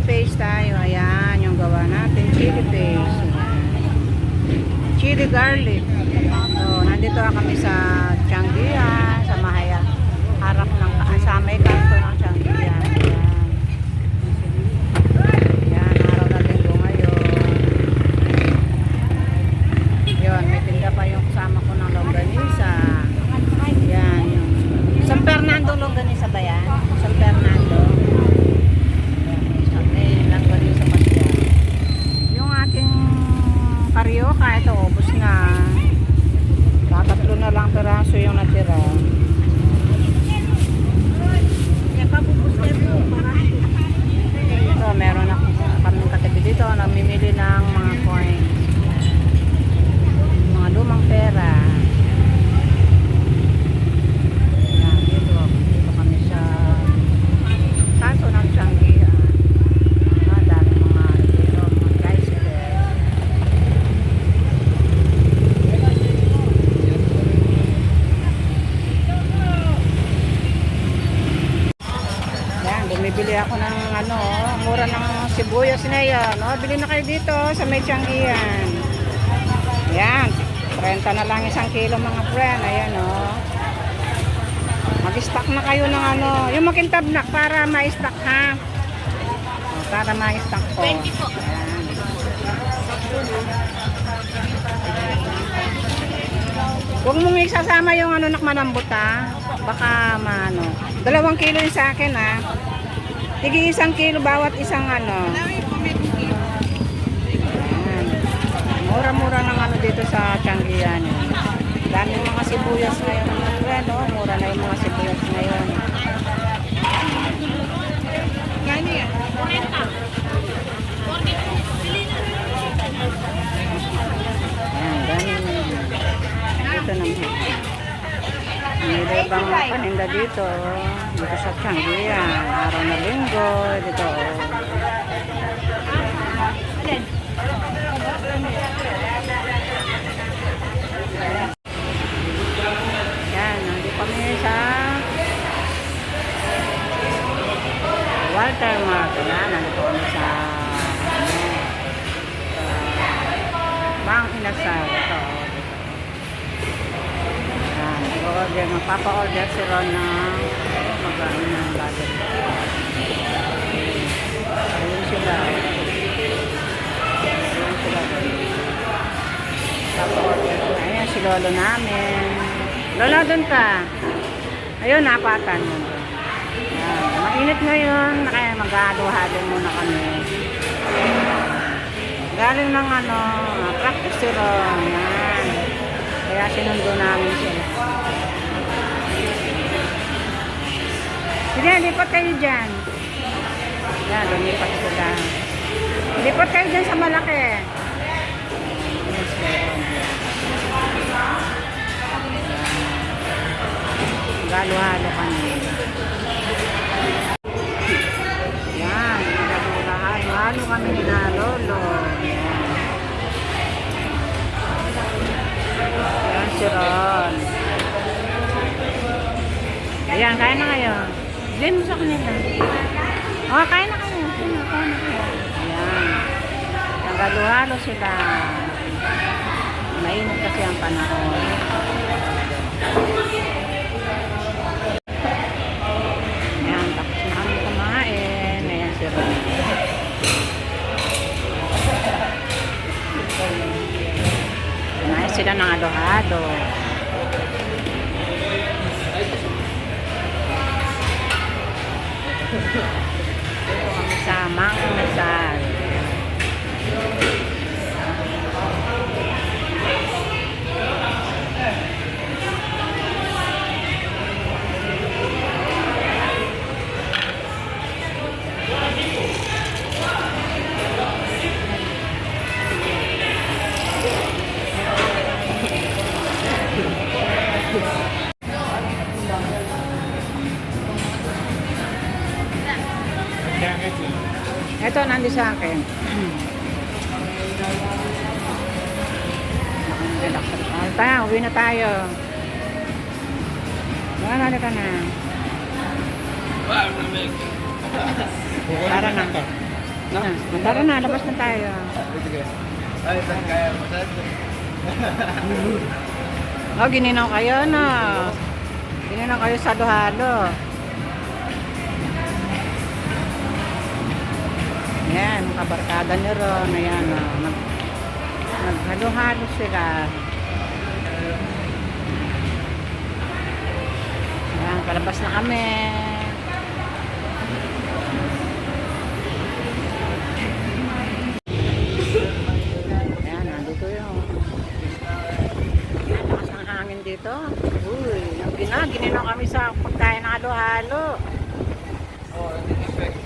paste tayo. Ayan, yung gawa natin. Chili paste. Ayan. Chili garlic. So, nandito kami sa Changian, sa Mahaya. Harap ng, sa may kanto ng Changian. Ayan. Ayan, araw na linggo ngayon. Yun, may tinda pa yung kasama ko ng longganisa. Ayan. San Fernando longganisa ba yan? San Fernando. May longganisa pa siya. Yung ating karyoka, ito, ubos na. Tatlo na lang peraso yung natira. Ito, meron ako kaming katabi dito. Namimili ng mga coin. Mga lumang pera. Yan, dito. Dito kami sa kaso ng Changian. Dami mga dito, mga tricycle. Yan, bumibili ako ng ano, mura ng sibuyas na yan. No? Bili na kayo dito sa may Changian. Yan, 30 na lang isang kilo mga friend. Ayan o. Mag-stock na kayo ng ano, yung makintabnak para ma-stock ha. O, para ma-stock po. 20 po. Ayan. Huwag mong isasama yung ano nakmanambot ha. Baka maano. 2 kilo yung sa akin ha. Tigi 1 kilo bawat isang ano. Ayan. Mura-mura ng ano dito sa Changian. Daming mga sibuyas ngayon mga friend. Oh. Mura na yung mga sibuyas ngayon. Gani yan? 40. 40. Ayan, daming. Dito naman. May ibang paninda dito. Dito sa Changian. Araw na linggo. Dito. Yan, nandito kami sa Walter Mart. Yan, nandito kami sa Bang Inasal. Ito. Yan, mag-order. Magpapa-order si Ron ng mag-ano ng budget. Ayun sila. Ayun sila. Papa-order. Ayan si Lolo namin. Lolo, doon ka. Ayun, napatan mo. Ayan. Mainit ngayon. Kaya mag-halo-halo muna kami. Galing ng ano, practice si Ron. Ayan. Kaya sinundo namin sila. Sige, lipat kayo dyan. Yan, lumipat sila. Lipat kayo dyan sa malaki. Yes, halo-halo kami. Yan, halo-halo kami na Lolo. Yan si Ron. Ayan, kain na kayo. Diyan mo sa kanila. Oh, kain na kayo. Kain na kayo. Ayan. Nagalo-halo sila. Mainit kasi ang panahon. Ayan, tapos na kami kumain. Ayan si Ron. Kumain sila ng ado-ado. Dito kami sa Mang Inasal. Ito, nandi sa akin. Tayo, uwi na tayo. Nalala ka na. Para na. Tara na, labas na tayo. Sige. Ay, saan kaya masad? Oh, gininaw kayo, no? Gininaw kayo sa halo-halo. Ayan, kabarkada ni Ron. Ayan, oh. Naghalo-halo sila. Ayan, palabas na kami. Ayan, nandito yun. Lakas ng hangin dito. Uy, gininaw kami sa pagkain ng halo-halo. Oo, effect.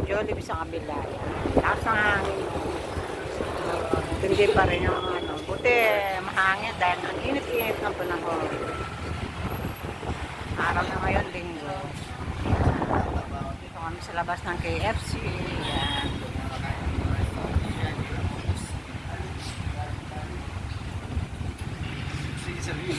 Jollibee sa kabila. Lakas ng hangin. Hindi pa rin yung ano. Buti mahangin dahil ang init-init ng panahon. Araw na ngayon, linggo. Dito kami sa labas ng KFC. Yan. Sige, sabihin.